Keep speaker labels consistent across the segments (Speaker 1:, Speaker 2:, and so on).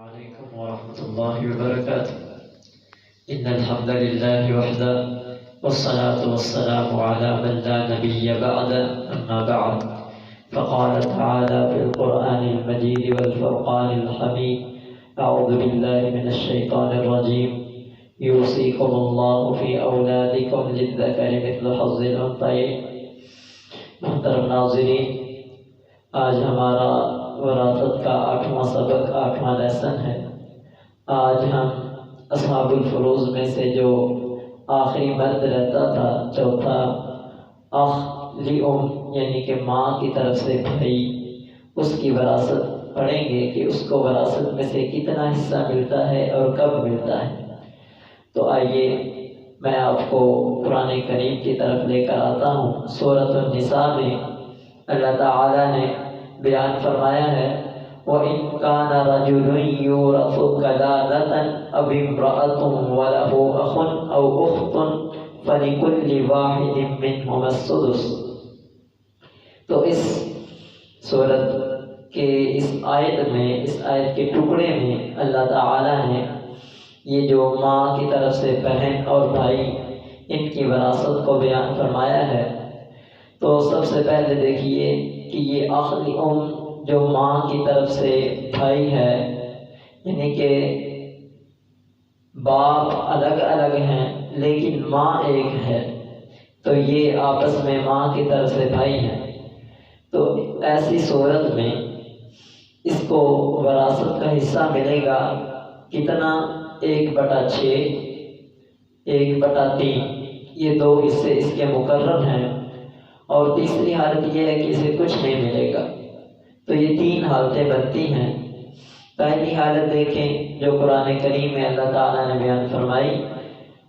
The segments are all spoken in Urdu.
Speaker 1: عليكم ورحمة الله وبركاته. إن الحمد لله وحده والصلاة والسلام على من لا نبي بعد أما بعد فقال تعالى في القرآن المجيد والفرقان الحميد أعوذ بالله من الشيطان الرجيم يوصيكم الله في أولادكم للذكر مثل حظ الأنثيين. محترم ناظرین، آج ہمارا وراثت کا 8واں سبق 8واں لیسن ہے۔ آج ہم اصحاب الفروض میں سے جو آخری مرد رہتا تھا، چوتھا اخ لِأُم یعنی کہ ماں کی طرف سے بھائی، اس کی وراثت پڑھیں گے کہ اس کو وراثت میں سے کتنا حصہ ملتا ہے اور کب ملتا ہے۔ تو آئیے میں آپ کو قرآن کریم کی طرف لے کر آتا ہوں۔ سورۃ النساء میں اللہ تعالیٰ نے بیان فرمایا ہے وَإِن كَانَ رَجُلٌ يُورَثُ كَلَالَةً أَوِ امْرَأَةٌ وَلَهُ أَخٌ أَوْ أُخْتٌ فَلِكُلِّ وَاحِدٍ مِّنْهُمَا السُّدُسُ۔ تو اس سورت کے اس آیت کے ٹکڑے میں اللہ تعالیٰ نے یہ جو ماں کی طرف سے بہن اور بھائی ان کی وراثت کو بیان فرمایا ہے۔ تو سب سے پہلے دیکھیے کہ یہ اخ لِأُم جو ماں کی طرف سے بھائی ہے، یعنی کہ باپ الگ الگ ہیں لیکن ماں ایک ہے، تو یہ آپس میں ماں کی طرف سے بھائی ہیں۔ تو ایسی صورت میں اس کو وراثت کا حصہ ملے گا کتنا؟ 1/6 1/3، یہ 2 حصے اس کے مقرر ہیں۔ اور تیسری حالت یہ ہے کہ اسے کچھ نہیں ملے گا۔ تو یہ 3 حالتیں بنتی ہیں۔ پہلی حالت دیکھیں جو قرآن کریم میں اللہ تعالیٰ نے بیان فرمائی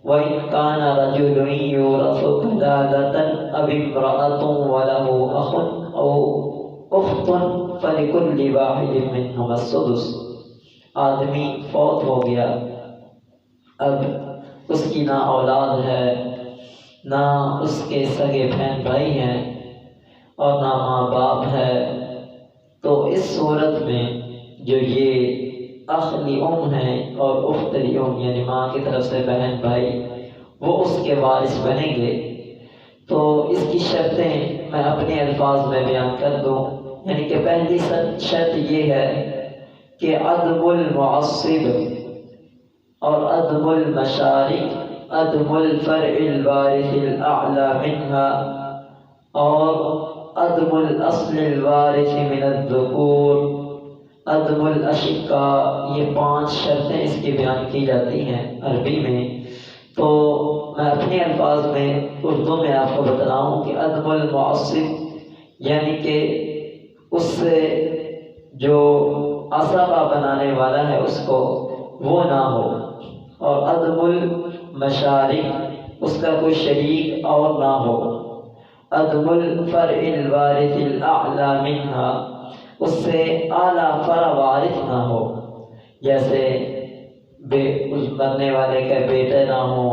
Speaker 1: وَإِن كَانَ رَجُلٌ يُورَثُ كَلَالَةً أَوِ امْرَأَةٌ وَلَهُ أَخٌ أَوْ أُخْتٌ فَلِكُلِّ وَاحِدٍ مِّنْهُمَا السُّدُسُ۔ آدمی فوت ہو گیا، اب اس کی نہ اولاد ہے، نہ اس کے سگے بہن بھائی ہیں اور نہ ماں باپ ہے۔ تو اس صورت میں جو یہ اخ لِأُم ہیں اور اخت لِأُم یعنی ماں کی طرف سے بہن بھائی، وہ اس کے وارث بنیں گے۔ تو اس کی شرطیں میں اپنے الفاظ میں بیان کر دوں، یعنی کہ پہلی شرط یہ ہے کہ عدم المعصب اور عدم المشارک، عدم الفرع الوارث الاعلی منها اور عدم الاصل الوارث من الذکور، عدم الاشقاء، یہ 5 شرطیں اس کی بیان کی جاتی ہیں عربی میں۔ تو میں اپنے الفاظ میں اردو میں آپ کو بتلاؤں کہ عدم المعصب یعنی کہ اس سے جو عصبہ بنانے والا ہے اس کو وہ نہ ہو، اور عدم المشارک اس کا کوئی شریک اور نہ ہو، عدم الفرع الوارث الاعلی منها اس سے اعلیٰ فرع وارث نہ ہو، جیسے اس مرنے والے کا بیٹے نہ ہو،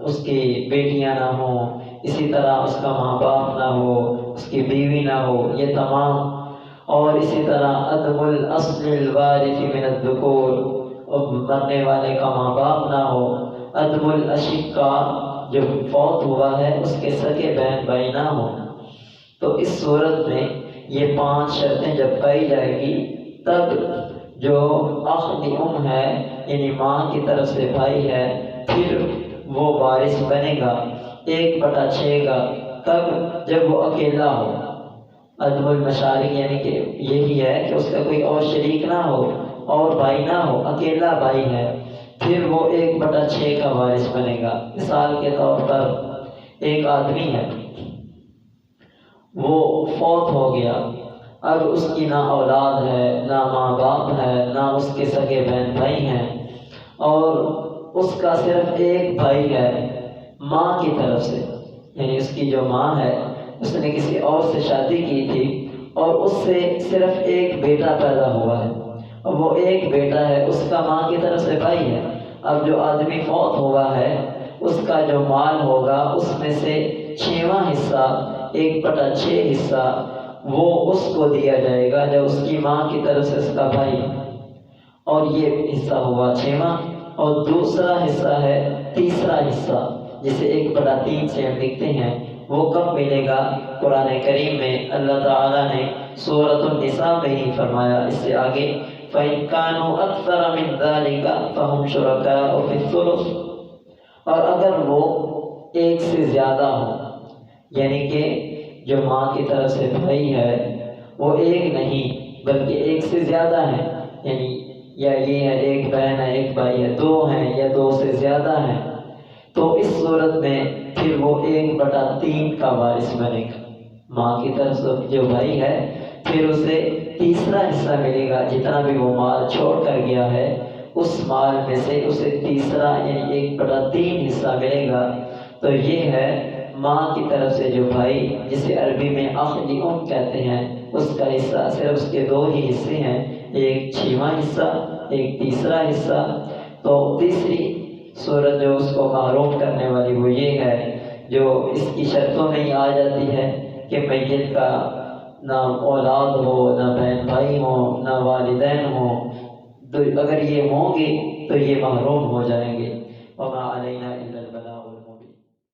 Speaker 1: اس کی بیٹیاں نہ ہوں، اسی طرح اس کا ماں باپ نہ ہو، اس کی بیوی نہ ہو، یہ تمام۔ اور اسی طرح عدم الاصل الوارث من الذکور، مرنے والے کا ماں باپ نہ ہو، عدم الاشقاء جو فوت ہوا ہے اس کے سگے بہن بھائی نہ ہو۔ تو اس صورت میں یہ 5 شرطیں جب پائی جائے گی تب جو اخ لِأُم ہے یعنی ماں کی طرف سے بھائی ہے پھر وہ وارث بنے گا 1/6 کا۔ تب جب وہ اکیلا ہو۔ عدم المشارک یعنی کہ یہی ہے کہ اس کا کوئی اور شریک نہ ہو اور بھائی نہ ہو، اکیلا بھائی ہے، پھر وہ 1/6 کا وارث بنے گا۔ مثال کے طور پر ایک آدمی ہے، وہ فوت ہو گیا، اب اس کی نہ اولاد ہے، نہ ماں باپ ہے، نہ اس کے سگے بہن بھائی ہیں، اور اس کا صرف ایک بھائی ہے ماں کی طرف سے، یعنی اس کی جو ماں ہے اس نے کسی اور سے شادی کی تھی اور اس سے صرف ایک بیٹا پیدا ہوا ہے، اور وہ ایک بیٹا ہے اس کا ماں کی طرف سے بھائی ہے۔ اب جو آدمی فوت ہوا ہے اس کا جو مال ہوگا اس میں سے 6واں حصہ 1/6 حصہ وہ اس کو دیا جائے گا جو اس کی ماں کی طرف سے اس کا بھائی ہے، اور یہ حصہ ہوا 6واں، اور دوسرا حصہ ہے تیسرا حصہ جسے 1/3 سے ہم لکھتے ہیں، وہ کب ملے گا؟ قرآن کریم میں اللہ تعالیٰ نے سورۃ النساء میں ہی فرمایا، اس سے آگے فَإِن كَانُوا أَكْثَرَ مِن ذَلِكَ فَهُمْ شُرَكَاءُ فِي الثُّلُثِ، اور اگر وہ ایک سے زیادہ ہوں، یعنی کہ جو ماں کی طرف سے بھائی ہے وہ ایک نہیں بلکہ ایک سے زیادہ ہے، یعنی یا یہ ہے ایک بہن ہے ایک بھائی ہے، 2 ہیں یا 2 سے زیادہ ہیں، تو اس صورت میں پھر وہ 1/3 کا وارث بنے گا۔ ماں کی طرف سے جو بھائی ہے پھر اسے تیسرا حصہ ملے گا، جتنا بھی وہ مال چھوڑ کر گیا ہے اس مال میں سے اسے تیسرا یعنی 1/3 حصہ ملے گا۔ تو یہ ہے ماں کی طرف سے جو بھائی، جسے عربی میں اخ ام کہتے ہیں، اس کا حصہ صرف اس کے 2 ہی حصے ہیں، ایک 6واں حصہ، ایک تیسرا حصہ۔ تو تیسری صورت جو اس کو محروم کرنے والی وہ یہ ہے، جو اس کی شرطوں میں ہی آ جاتی ہے کہ میت کا نہ اولاد ہو، نہ بہن بھائی ہو، نہ والدین ہوں، تو اگر یہ ہوں گے تو یہ محروم ہو جائیں گے۔ وما علینا الا البلاغ۔